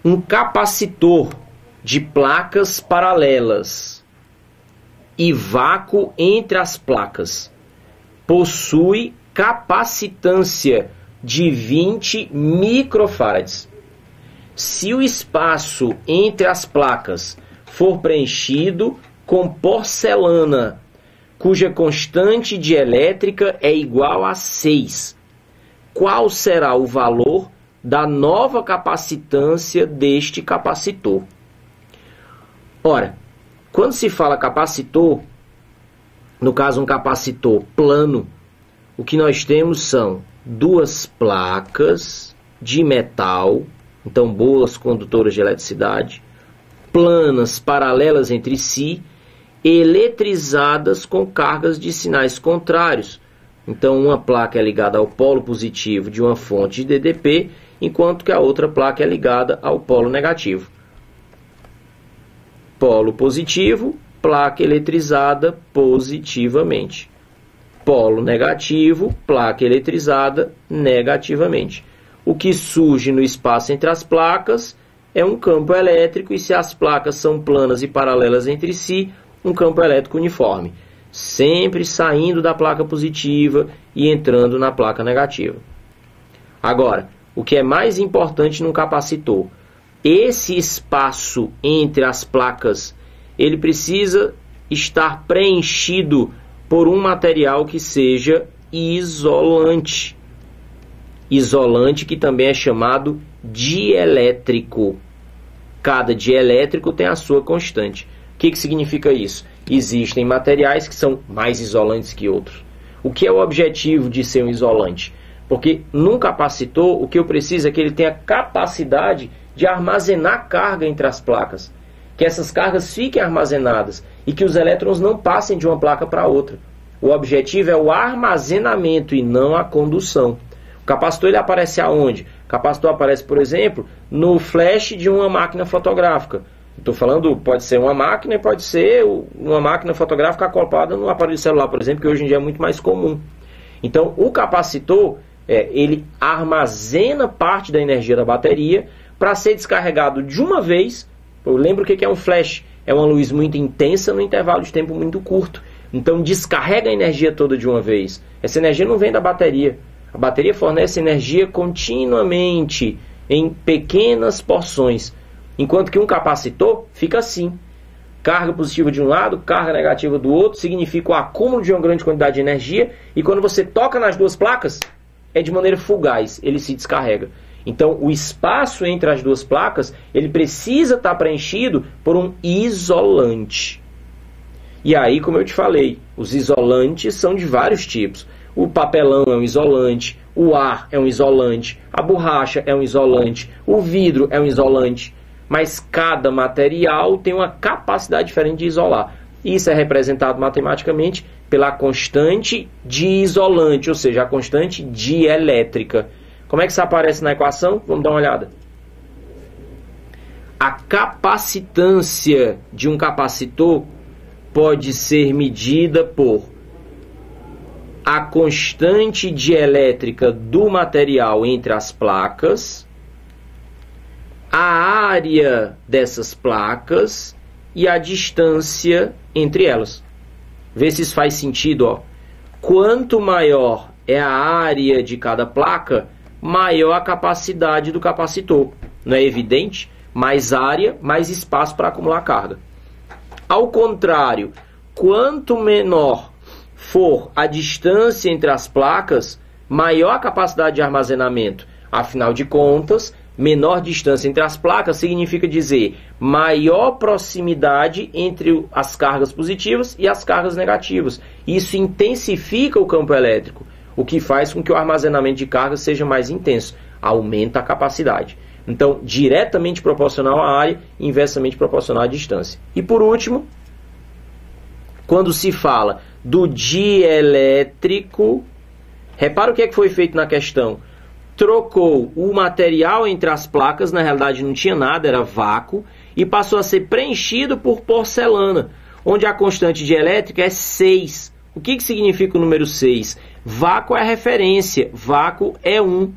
Um capacitor de placas paralelas e vácuo entre as placas possui capacitância de 20 microfarads. Se o espaço entre as placas for preenchido com porcelana, cuja constante dielétrica é igual a 6, qual será o valor da nova capacitância deste capacitor? Ora, quando se fala capacitor, no caso um capacitor plano, o que nós temos são duas placas de metal, então boas condutoras de eletricidade, planas, paralelas entre si, eletrizadas com cargas de sinais contrários. Então uma placa é ligada ao polo positivo de uma fonte de DDP, enquanto que a outra placa é ligada ao polo negativo. Polo positivo, placa eletrizada positivamente. Polo negativo, placa eletrizada negativamente. O que surge no espaço entre as placas é um campo elétrico, e se as placas são planas e paralelas entre si, um campo elétrico uniforme, sempre saindo da placa positiva e entrando na placa negativa. Agora, o que é mais importante num capacitor? Esse espaço entre as placas, ele precisa estar preenchido por um material que seja isolante. Isolante que também é chamado dielétrico. Cada dielétrico tem a sua constante. O que significa isso? Existem materiais que são mais isolantes que outros. O que é o objetivo de ser um isolante? Porque num capacitor, o que eu preciso é que ele tenha capacidade de armazenar carga entre as placas. Que essas cargas fiquem armazenadas e que os elétrons não passem de uma placa para outra. O objetivo é o armazenamento e não a condução. O capacitor ele aparece aonde? O capacitor aparece, por exemplo, no flash de uma máquina fotográfica. Estou falando, pode ser uma máquina e pode ser uma máquina fotográfica acoplada no aparelho celular, por exemplo, que hoje em dia é muito mais comum. Então, o capacitor, ele armazena parte da energia da bateria para ser descarregado de uma vez. Eu lembro o que é um flash. É uma luz muito intensa no intervalo de tempo muito curto. Então, descarrega a energia toda de uma vez. Essa energia não vem da bateria. A bateria fornece energia continuamente, em pequenas porções. Enquanto que um capacitor fica assim. Carga positiva de um lado, carga negativa do outro, significa o acúmulo de uma grande quantidade de energia. E quando você toca nas duas placas, é de maneira fugaz, ele se descarrega. Então, o espaço entre as duas placas, ele precisa estar preenchido por um isolante. E aí, como eu te falei, os isolantes são de vários tipos. O papelão é um isolante, o ar é um isolante, a borracha é um isolante, o vidro é um isolante. Mas cada material tem uma capacidade diferente de isolar. Isso é representado matematicamente pela constante de isolante, ou seja, a constante dielétrica. Como é que isso aparece na equação? Vamos dar uma olhada. A capacitância de um capacitor pode ser medida por a constante dielétrica do material entre as placas, a área dessas placas e a distância entre elas. Vê se isso faz sentido, ó. Quanto maior é a área de cada placa, maior a capacidade do capacitor. Não é evidente? Mais área, mais espaço para acumular carga. Ao contrário, quanto menor for a distância entre as placas, maior a capacidade de armazenamento. Afinal de contas, menor distância entre as placas significa dizer maior proximidade entre as cargas positivas e as cargas negativas. Isso intensifica o campo elétrico, o que faz com que o armazenamento de carga seja mais intenso, aumenta a capacidade. Então, diretamente proporcional à área, inversamente proporcional à distância. E por último, quando se fala do dielétrico, repara o que foi feito na questão. Trocou o material entre as placas, na realidade não tinha nada, era vácuo, e passou a ser preenchido por porcelana, onde a constante dielétrica é 6. O que significa o número 6? Vácuo é a referência, vácuo é 1.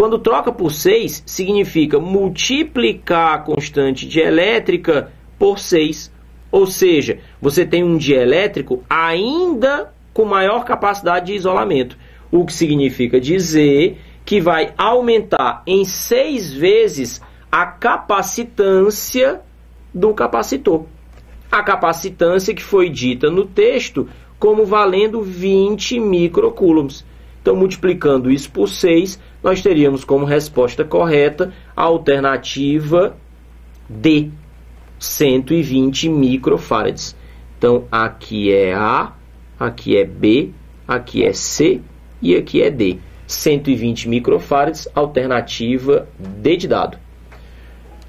Quando troca por 6, significa multiplicar a constante dielétrica por 6. Ou seja, você tem um dielétrico ainda com maior capacidade de isolamento. O que significa dizer que vai aumentar em 6 vezes a capacitância do capacitor. A capacitância que foi dita no texto como valendo 20 microcoulombs. Então, multiplicando isso por 6, nós teríamos como resposta correta a alternativa D, 120 microfarads. Então, aqui é A, aqui é B, aqui é C e aqui é D. 120 microfarads, alternativa D de dado.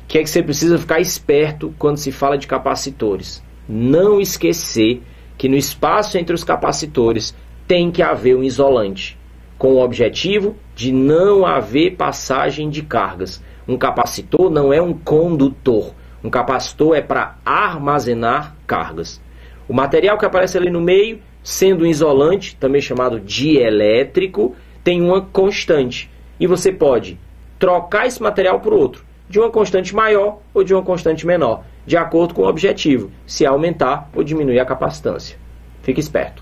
O que é que você precisa ficar esperto quando se fala de capacitores? Não esquecer que no espaço entre os capacitores tem que haver um isolante, com o objetivo de não haver passagem de cargas. Um capacitor não é um condutor. Um capacitor é para armazenar cargas. O material que aparece ali no meio, sendo um isolante, também chamado dielétrico, tem uma constante. E você pode trocar esse material por outro, de uma constante maior ou de uma constante menor, de acordo com o objetivo, se aumentar ou diminuir a capacitância. Fique esperto.